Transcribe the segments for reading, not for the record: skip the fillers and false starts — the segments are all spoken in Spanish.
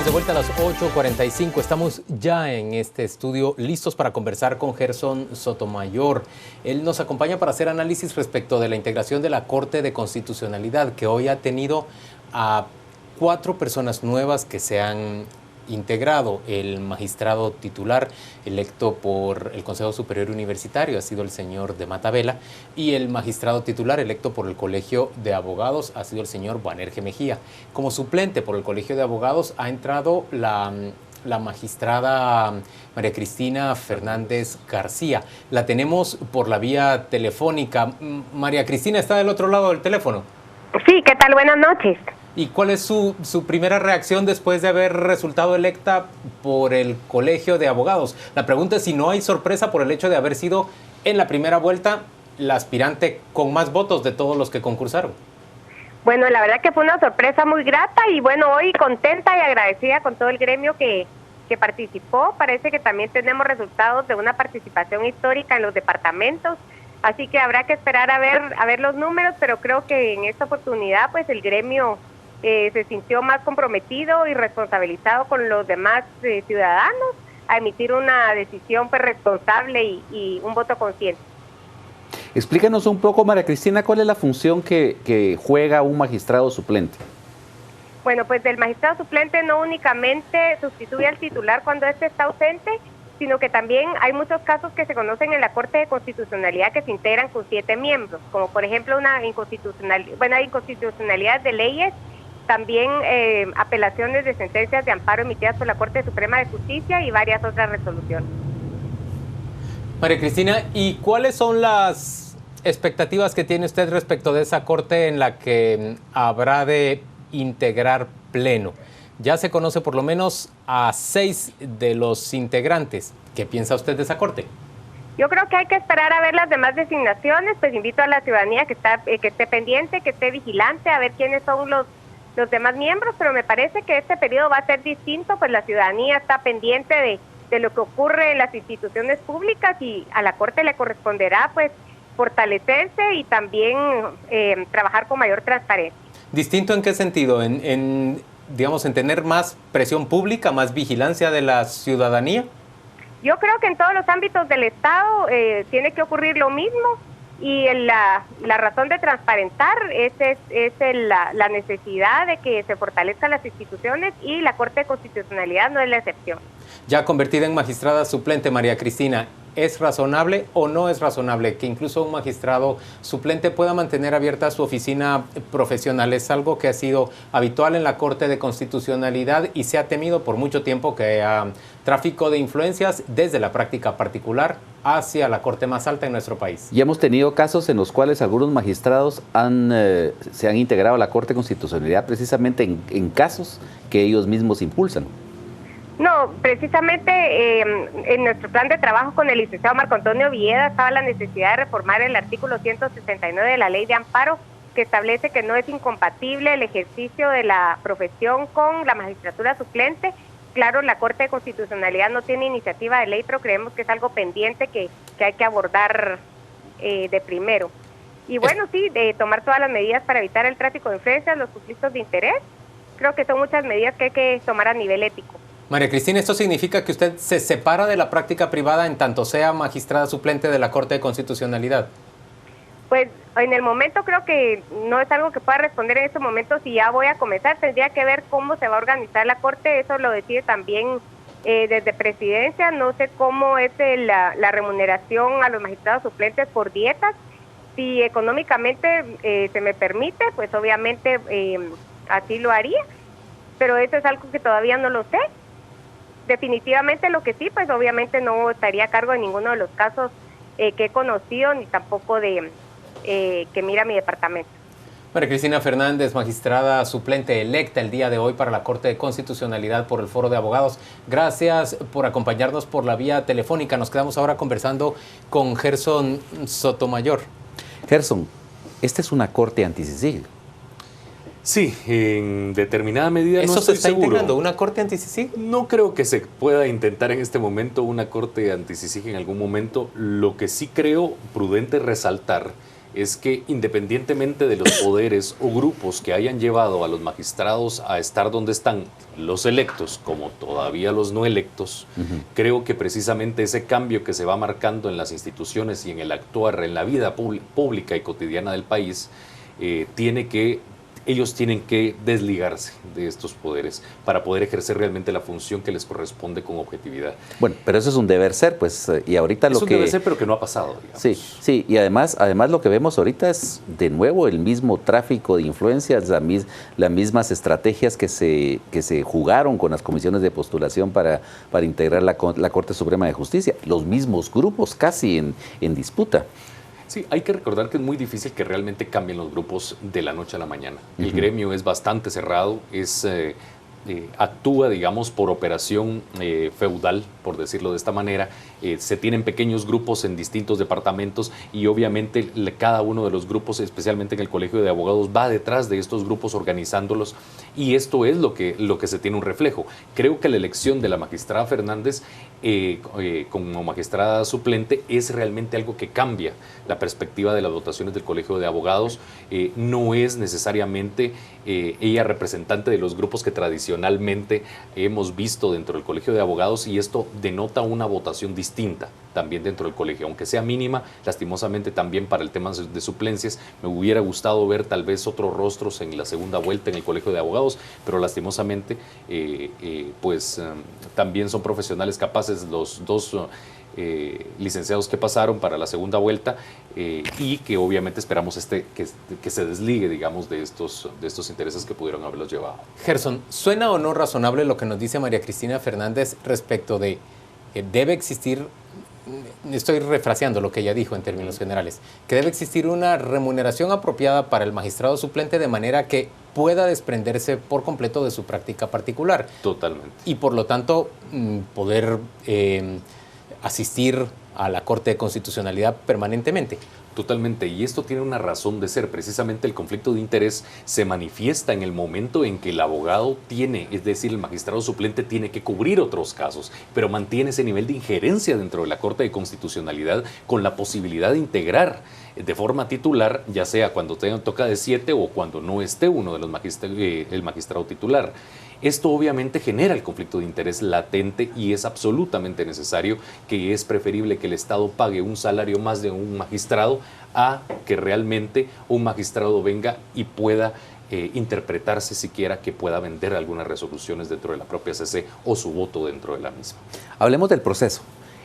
Estamos de vuelta a las 8:45. Estamos ya en este estudio listos para conversar con Gerson Sotomayor. Él nos acompaña para hacer análisis respecto de la integración de la Corte de Constitucionalidad, que hoy ha tenido a 4 personas nuevas que se han integrado. El magistrado titular electo por el Consejo Superior Universitario ha sido el señor de Matavela, y el magistrado titular electo por el Colegio de Abogados ha sido el señor Boanerges Mejía. Como suplente por el Colegio de Abogados ha entrado la magistrada María Cristina Fernández García. La tenemos por la vía telefónica. María Cristina está del otro lado del teléfono. Sí, ¿qué tal? Buenas noches. ¿Y cuál es su primera reacción después de haber resultado electa por el Colegio de Abogados? La pregunta es si no hay sorpresa por el hecho de haber sido en la primera vuelta la aspirante con más votos de todos los que concursaron. Bueno, la verdad que fue una sorpresa muy grata y bueno, hoy contenta y agradecida con todo el gremio que participó. Parece que también tenemos resultados de una participación histórica en los departamentos, así que habrá que esperar a ver los números, pero creo que en esta oportunidad pues el gremio se sintió más comprometido y responsabilizado con los demás ciudadanos a emitir una decisión pues responsable y un voto consciente. Explícanos un poco, María Cristina, ¿cuál es la función que juega un magistrado suplente? Bueno, pues el magistrado suplente no únicamente sustituye al titular cuando éste está ausente, sino que también hay muchos casos que se conocen en la Corte de Constitucionalidad que se integran con 7 miembros, como por ejemplo hay inconstitucionalidad de leyes, también apelaciones de sentencias de amparo emitidas por la Corte Suprema de Justicia y varias otras resoluciones. María Cristina, ¿y cuáles son las expectativas que tiene usted respecto de esa Corte en la que habrá de integrar pleno? Ya se conoce por lo menos a 6 de los integrantes. ¿Qué piensa usted de esa Corte? Yo creo que hay que esperar a ver las demás designaciones, pues invito a la ciudadanía que esté pendiente, que esté vigilante, a ver quiénes son los demás miembros, pero me parece que este periodo va a ser distinto, pues la ciudadanía está pendiente de lo que ocurre en las instituciones públicas y a la Corte le corresponderá pues fortalecerse y también trabajar con mayor transparencia. ¿Distinto en qué sentido? Digamos, en tener más presión pública, más vigilancia de la ciudadanía. Yo creo que en todos los ámbitos del Estado tiene que ocurrir lo mismo y la razón de transparentar es la necesidad de que se fortalezcan las instituciones y la Corte de Constitucionalidad no es la excepción. Ya convertida en magistrada suplente, María Cristina, ¿es razonable o no es razonable que incluso un magistrado suplente pueda mantener abierta su oficina profesional? Es algo que ha sido habitual en la Corte de Constitucionalidad y se ha temido por mucho tiempo que haya tráfico de influencias desde la práctica particular hacia la Corte más alta en nuestro país. Y hemos tenido casos en los cuales algunos magistrados se han integrado a la Corte de Constitucionalidad precisamente en casos que ellos mismos impulsan. No, precisamente en nuestro plan de trabajo con el licenciado Marco Antonio Villeda estaba la necesidad de reformar el artículo 169 de la Ley de Amparo, que establece que no es incompatible el ejercicio de la profesión con la magistratura suplente. Claro, la Corte de Constitucionalidad no tiene iniciativa de ley, pero creemos que es algo pendiente que hay que abordar de primero. Y bueno, sí, de tomar todas las medidas para evitar el tráfico de influencias, los conflictos de interés. Creo que son muchas medidas que hay que tomar a nivel ético. María Cristina, ¿esto significa que usted se separa de la práctica privada en tanto sea magistrada suplente de la Corte de Constitucionalidad? Pues en el momento creo que no es algo que pueda responder en este momento si ya voy a comenzar. Tendría que ver cómo se va a organizar la Corte, eso lo decide también desde Presidencia. No sé cómo es la remuneración a los magistrados suplentes por dietas. Si económicamente se me permite, pues obviamente así lo haría, pero eso es algo que todavía no lo sé. Definitivamente lo que sí, pues obviamente no estaría a cargo de ninguno de los casos que he conocido, ni tampoco de que mira mi departamento. María Cristina Fernández, magistrada suplente electa el día de hoy para la Corte de Constitucionalidad por el Foro de Abogados. Gracias por acompañarnos por la vía telefónica. Nos quedamos ahora conversando con Gerson Sotomayor. Gerson, esta es una corte anti-CICIG. Sí, en determinada medida. ¿Eso no se estoy está seguro. integrando una corte anti-CICIG? No creo que se pueda intentar en este momento una corte anti-CICIG en algún momento. Lo que sí creo prudente resaltar es que independientemente de los poderes o grupos que hayan llevado a los magistrados a estar donde están, los electos como todavía los no electos, creo que precisamente ese cambio que se va marcando en las instituciones y en el actuar, en la vida pública y cotidiana del país, ellos tienen que desligarse de estos poderes para poder ejercer realmente la función que les corresponde con objetividad. Bueno, pero eso es un deber ser, pues, y ahorita es lo que... Es un deber ser, pero que no ha pasado, digamos. Sí, sí, y además lo que vemos ahorita es, de nuevo, el mismo tráfico de influencias, las mismas estrategias que se jugaron con las comisiones de postulación para integrar la Corte Suprema de Justicia, los mismos grupos casi en disputa. Sí, hay que recordar que es muy difícil que realmente cambien los grupos de la noche a la mañana. El gremio es bastante cerrado, actúa, digamos, por operación feudal, por decirlo de esta manera. Se tienen pequeños grupos en distintos departamentos y obviamente cada uno de los grupos, especialmente en el Colegio de Abogados, va detrás de estos grupos organizándolos, y esto es lo que se tiene un reflejo. Creo que la elección de la magistrada Fernández como magistrada suplente es realmente algo que cambia la perspectiva de las votaciones del Colegio de Abogados. No es necesariamente ella representante de los grupos que tradicionalmente hemos visto dentro del Colegio de Abogados, y esto denota una votación distinta también dentro del colegio, aunque sea mínima. Lastimosamente también para el tema de suplencias me hubiera gustado ver tal vez otros rostros en la segunda vuelta en el Colegio de Abogados, pero lastimosamente también son profesionales capaces los dos licenciados que pasaron para la segunda vuelta, y que obviamente esperamos que se desligue, digamos, de estos intereses que pudieron haberlos llevado. Gerson, ¿suena o no razonable lo que nos dice María Cristina Fernández respecto de que debe existir, estoy refraseando lo que ella dijo en términos generales, que debe existir una remuneración apropiada para el magistrado suplente de manera que pueda desprenderse por completo de su práctica particular? Totalmente. Y por lo tanto poder asistir a la Corte de Constitucionalidad permanentemente? Totalmente, y esto tiene una razón de ser. Precisamente el conflicto de interés se manifiesta en el momento en que el abogado es decir, el magistrado suplente tiene que cubrir otros casos, pero mantiene ese nivel de injerencia dentro de la Corte de Constitucionalidad con la posibilidad de integrar de forma titular, ya sea cuando toca de 7 o cuando no esté uno de los el magistrado titular. Esto obviamente genera el conflicto de interés latente, y es absolutamente necesario, que es preferible que el Estado pague un salario más de un magistrado a que realmente un magistrado venga y pueda interpretarse siquiera, que pueda vender algunas resoluciones dentro de la propia CC o su voto dentro de la misma. Hablemos del proceso.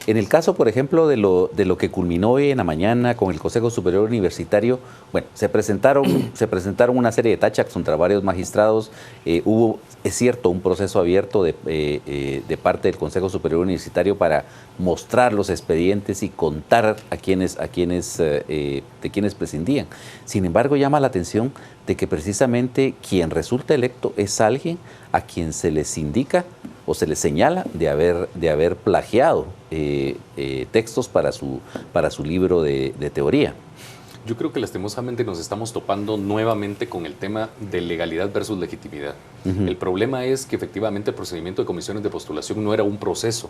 En el caso, por ejemplo, de lo que culminó hoy en la mañana con el Consejo Superior Universitario, bueno, se presentaron una serie de tachas contra varios magistrados. Hubo, es cierto, un proceso abierto de parte del Consejo Superior Universitario para mostrar los expedientes y contar de quienes prescindían. Sin embargo, llama la atención de que precisamente quien resulta electo es alguien a quien se les indica o se les señala de haber plagiado textos para su libro de teoría. Yo creo que lastimosamente nos estamos topando nuevamente con el tema de legalidad versus legitimidad. El problema es que efectivamente el procedimiento de comisiones de postulación no era un proceso,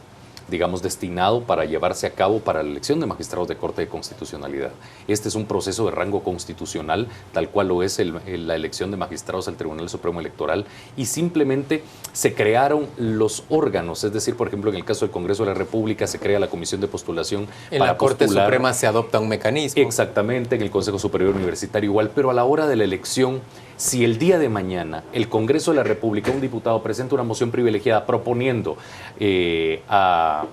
digamos, destinado para llevarse a cabo para la elección de magistrados de Corte de Constitucionalidad. Este es un proceso de rango constitucional, tal cual lo es la elección de magistrados al Tribunal Supremo Electoral, y simplemente se crearon los órganos, es decir, por ejemplo, en el caso del Congreso de la República se crea la comisión de postulación. En la Corte Suprema se adopta un mecanismo. Exactamente, en el Consejo Superior Universitario igual, pero a la hora de la elección, si el día de mañana el Congreso de la República, un diputado presenta una moción privilegiada proponiendo a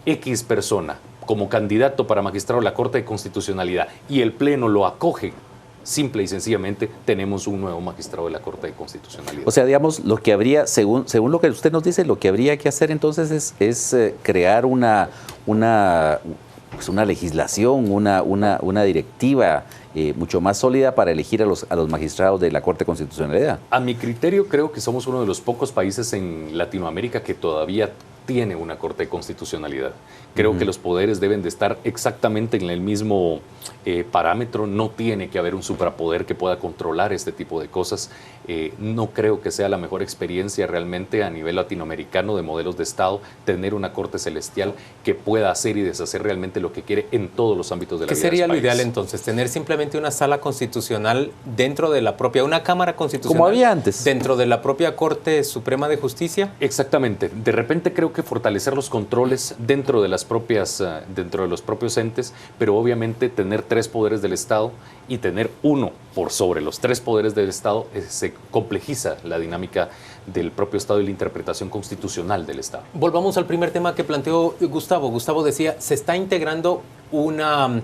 X persona como candidato para magistrado de la Corte de Constitucionalidad y el Pleno lo acoge, simple y sencillamente tenemos un nuevo magistrado de la Corte de Constitucionalidad. O sea, digamos, lo que habría, según lo que usted nos dice, lo que habría que hacer entonces es crear una legislación, una directiva mucho más sólida para elegir a los magistrados de la Corte de Constitucionalidad. A mi criterio, creo que somos uno de los pocos países en Latinoamérica que todavía tiene una Corte de Constitucionalidad. Creo que los poderes deben de estar exactamente en el mismo parámetro. No tiene que haber un suprapoder que pueda controlar este tipo de cosas. No creo que sea la mejor experiencia realmente a nivel latinoamericano de modelos de Estado tener una Corte Celestial que pueda hacer y deshacer realmente lo que quiere en todos los ámbitos de la vida del país. ¿Qué sería lo ideal entonces? ¿Tener simplemente una sala constitucional dentro de la propia, una Cámara Constitucional? Como había antes. ¿Dentro de la propia Corte Suprema de Justicia? Exactamente. De repente creo que fortalecer los controles dentro de los propios entes, pero obviamente tener 3 poderes del Estado y tener uno por sobre los 3 poderes del Estado se complejiza la dinámica del propio Estado y la interpretación constitucional del Estado. Volvamos al primer tema que planteó Gustavo. Gustavo decía, se está integrando una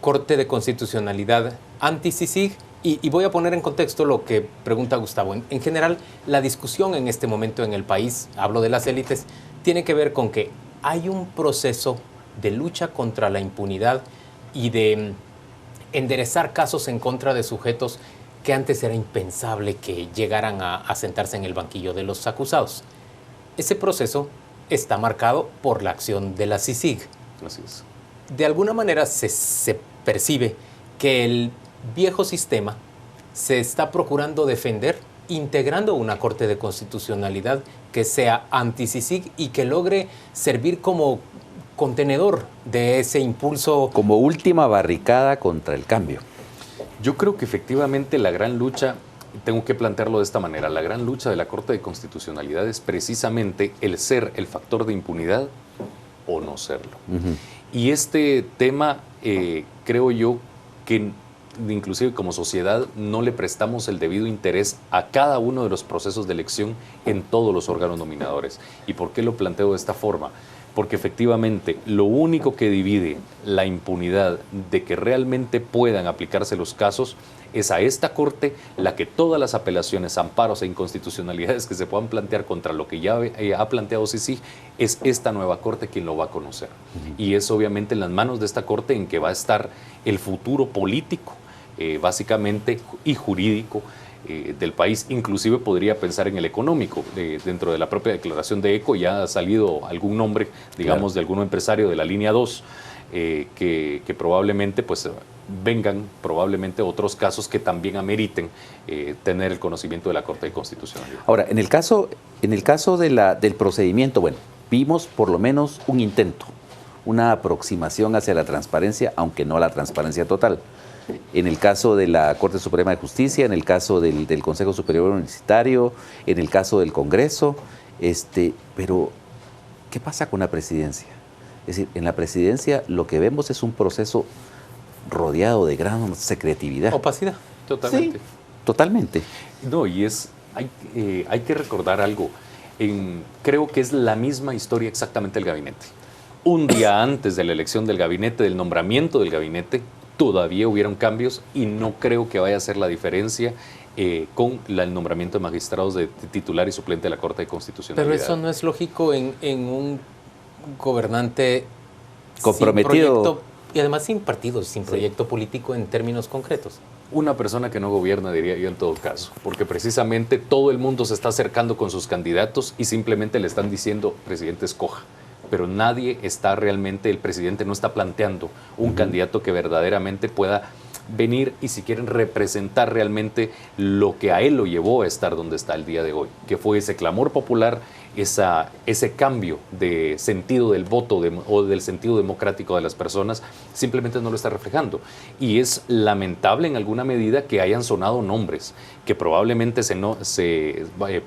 Corte de Constitucionalidad anti-CICIG. Y voy a poner en contexto lo que pregunta Gustavo. En general, la discusión en este momento en el país, hablo de las élites, tiene que ver con que hay un proceso de lucha contra la impunidad y de enderezar casos en contra de sujetos que antes era impensable que llegaran a sentarse en el banquillo de los acusados. Ese proceso está marcado por la acción de la CICIG. Así es. De alguna manera se percibe que el viejo sistema se está procurando defender integrando una Corte de Constitucionalidad que sea anti-CICIG y que logre servir como contenedor de ese impulso. Como última barricada contra el cambio. Yo creo que efectivamente la gran lucha, tengo que plantearlo de esta manera, la gran lucha de la Corte de Constitucionalidad es precisamente el ser el factor de impunidad o no serlo. Y este tema, creo yo que inclusive como sociedad no le prestamos el debido interés a cada uno de los procesos de elección en todos los órganos nominadores. ¿Y por qué lo planteo de esta forma? Porque efectivamente lo único que divide la impunidad de que realmente puedan aplicarse los casos es a esta Corte la que todas las apelaciones, amparos e inconstitucionalidades que se puedan plantear contra lo que ya ha planteado CICIG, es esta nueva Corte quien lo va a conocer. Y es obviamente en las manos de esta Corte en que va a estar el futuro político, básicamente, y jurídico del país. Inclusive podría pensar en el económico. Dentro de la propia declaración de ECO ya ha salido algún nombre, digamos, de algún empresario de la línea 2, que probablemente pues vengan probablemente otros casos que también ameriten tener el conocimiento de la Corte de Constitucionalidad. Ahora, en el caso del procedimiento, bueno, vimos por lo menos un intento, una aproximación hacia la transparencia, aunque no a la transparencia total. En el caso de la Corte Suprema de Justicia, en el caso del Consejo Superior Universitario, en el caso del Congreso, pero ¿qué pasa con la presidencia? Es decir, en la presidencia lo que vemos es un proceso rodeado de gran secretividad. Opacidad. Totalmente. Sí, totalmente. No, y hay que recordar algo. Creo que es la misma historia exactamente del gabinete. Un día antes de la elección del gabinete, del nombramiento del gabinete, todavía hubieron cambios y no creo que vaya a ser la diferencia con el nombramiento de magistrados de titular y suplente de la Corte de Constitucionalidad. Pero eso no es lógico en un gobernante comprometido. Sin proyecto, y además sin partidos, sin proyecto político en términos concretos. Una persona que no gobierna, diría yo en todo caso, porque precisamente todo el mundo se está acercando con sus candidatos y simplemente le están diciendo, presidente, escoja. Pero nadie está realmente, el presidente no está planteando un candidato que verdaderamente pueda venir y si quieren representar realmente lo que a él lo llevó a estar donde está el día de hoy, que fue ese clamor popular, ese cambio de sentido del voto o del sentido democrático de las personas, simplemente no lo está reflejando. Y es lamentable en alguna medida que hayan sonado nombres que probablemente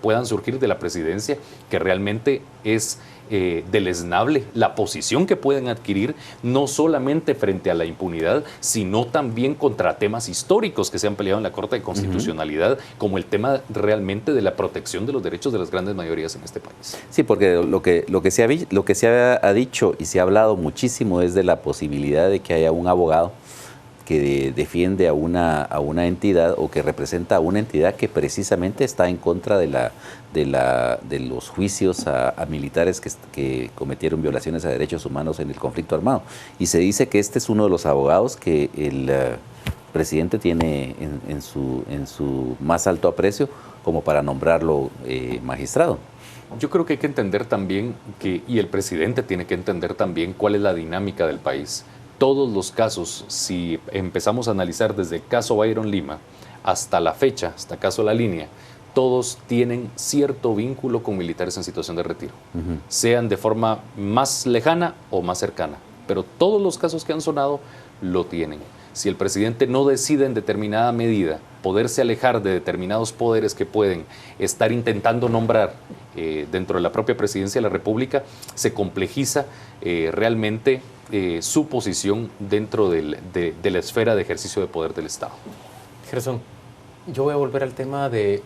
puedan surgir de la presidencia, que realmente es deleznable la posición que pueden adquirir, no solamente frente a la impunidad, sino también contra temas históricos que se han peleado en la Corte de Constitucionalidad, como el tema realmente de la protección de los derechos de las grandes mayorías en este país. Sí, porque lo que se ha dicho y se ha hablado muchísimo es de la posibilidad de que haya un abogado que defiende a una entidad o que representa a una entidad que precisamente está en contra de los juicios a militares que cometieron violaciones a derechos humanos en el conflicto armado. Y se dice que este es uno de los abogados que el presidente tiene en su más alto aprecio como para nombrarlo magistrado. Yo creo que hay que entender también y el presidente tiene que entender también cuál es la dinámica del país. Todos los casos, si empezamos a analizar desde el caso Byron Lima hasta la fecha, hasta el caso La Línea, todos tienen cierto vínculo con militares en situación de retiro, sean de forma más lejana o más cercana, pero todos los casos que han sonado lo tienen. Si el presidente no decide en determinada medida poderse alejar de determinados poderes que pueden estar intentando nombrar dentro de la propia presidencia de la República, se complejiza realmente su posición dentro de la esfera de ejercicio de poder del Estado. Gerson, yo voy a volver al tema de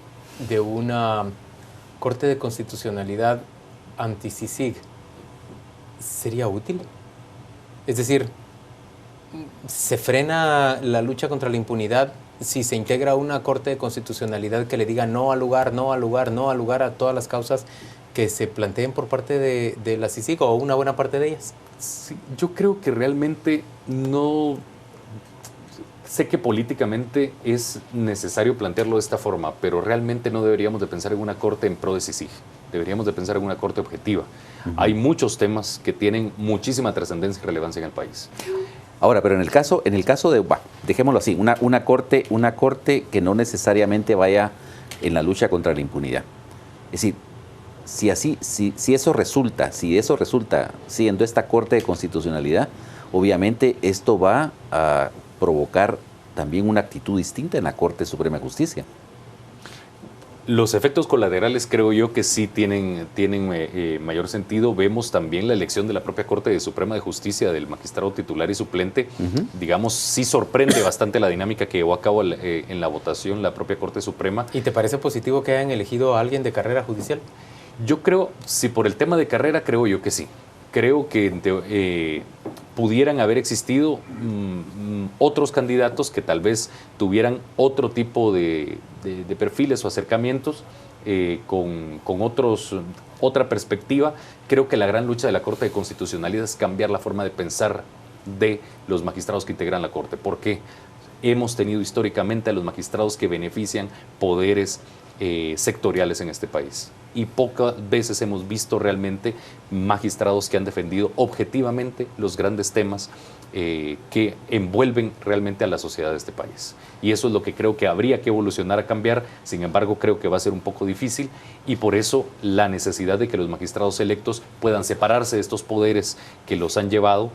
una Corte de Constitucionalidad anti-CICIG. ¿Sería útil? Es decir, ¿se frena la lucha contra la impunidad si se integra una Corte de Constitucionalidad que le diga no al lugar, no al lugar, no al lugar a todas las causas que se planteen por parte de la CICIG o una buena parte de ellas? Sí, yo creo que realmente no... Sé que políticamente es necesario plantearlo de esta forma, pero realmente no deberíamos de pensar en una corte en pro de CICIG. Deberíamos de pensar en una corte objetiva. Hay muchos temas que tienen muchísima trascendencia y relevancia en el país. Ahora, pero en el caso de, dejémoslo así, una corte que no necesariamente vaya en la lucha contra la impunidad. Es decir, si eso resulta siendo esta Corte de Constitucionalidad, obviamente esto va a provocar también una actitud distinta en la Corte Suprema de Justicia. Los efectos colaterales creo yo que sí tienen mayor sentido. Vemos también la elección de la propia Corte Suprema de Justicia del magistrado titular y suplente. Digamos, sí sorprende bastante la dinámica que llevó a cabo en la votación la propia Corte Suprema. ¿Y te parece positivo que hayan elegido a alguien de carrera judicial? Yo creo, si por el tema de carrera, creo yo que sí. Creo que pudieran haber existido otros candidatos que tal vez tuvieran otro tipo de perfiles o acercamientos con otra perspectiva. Creo que la gran lucha de la Corte de Constitucionalidad es cambiar la forma de pensar de los magistrados que integran la Corte, porque hemos tenido históricamente a los magistrados que benefician poderes sectoriales en este país. Y pocas veces hemos visto realmente magistrados que han defendido objetivamente los grandes temas que envuelven realmente a la sociedad de este país. Y eso es lo que creo que habría que evolucionar a cambiar. Sin embargo, creo que va a ser un poco difícil y por eso la necesidad de que los magistrados electos puedan separarse de estos poderes que los han llevado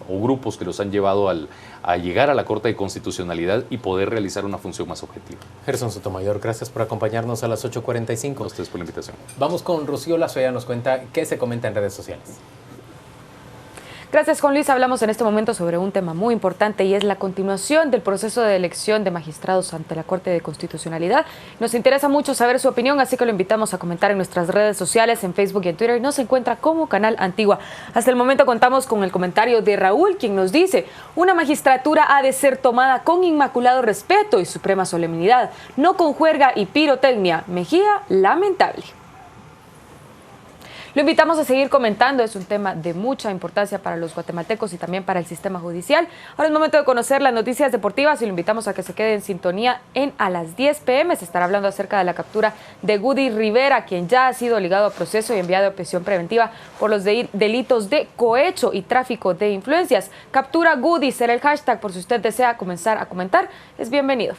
o grupos que los han llevado a llegar a la Corte de Constitucionalidad y poder realizar una función más objetiva. Gerson Sotomayor, gracias por acompañarnos a las 8:45. A ustedes por la invitación. Vamos con Rocío Lazo, ella nos cuenta qué se comenta en redes sociales. Gracias, Juan Luis. Hablamos en este momento sobre un tema muy importante y es la continuación del proceso de elección de magistrados ante la Corte de Constitucionalidad. Nos interesa mucho saber su opinión, así que lo invitamos a comentar en nuestras redes sociales, en Facebook y en Twitter. Nos encuentra como Canal Antigua. Hasta el momento contamos con el comentario de Raúl, quien nos dice: una magistratura ha de ser tomada con inmaculado respeto y suprema solemnidad, no con juerga y pirotecnia. Mejía, lamentable. Lo invitamos a seguir comentando, es un tema de mucha importancia para los guatemaltecos y también para el sistema judicial. Ahora es momento de conocer las noticias deportivas y lo invitamos a que se quede en sintonía. A las 10 p.m. se estará hablando acerca de la captura de Gudy Rivera, quien ya ha sido ligado a proceso y enviado a prisión preventiva por los delitos de cohecho y tráfico de influencias. Captura Gudy será el hashtag por si usted desea comenzar a comentar. Es bienvenido.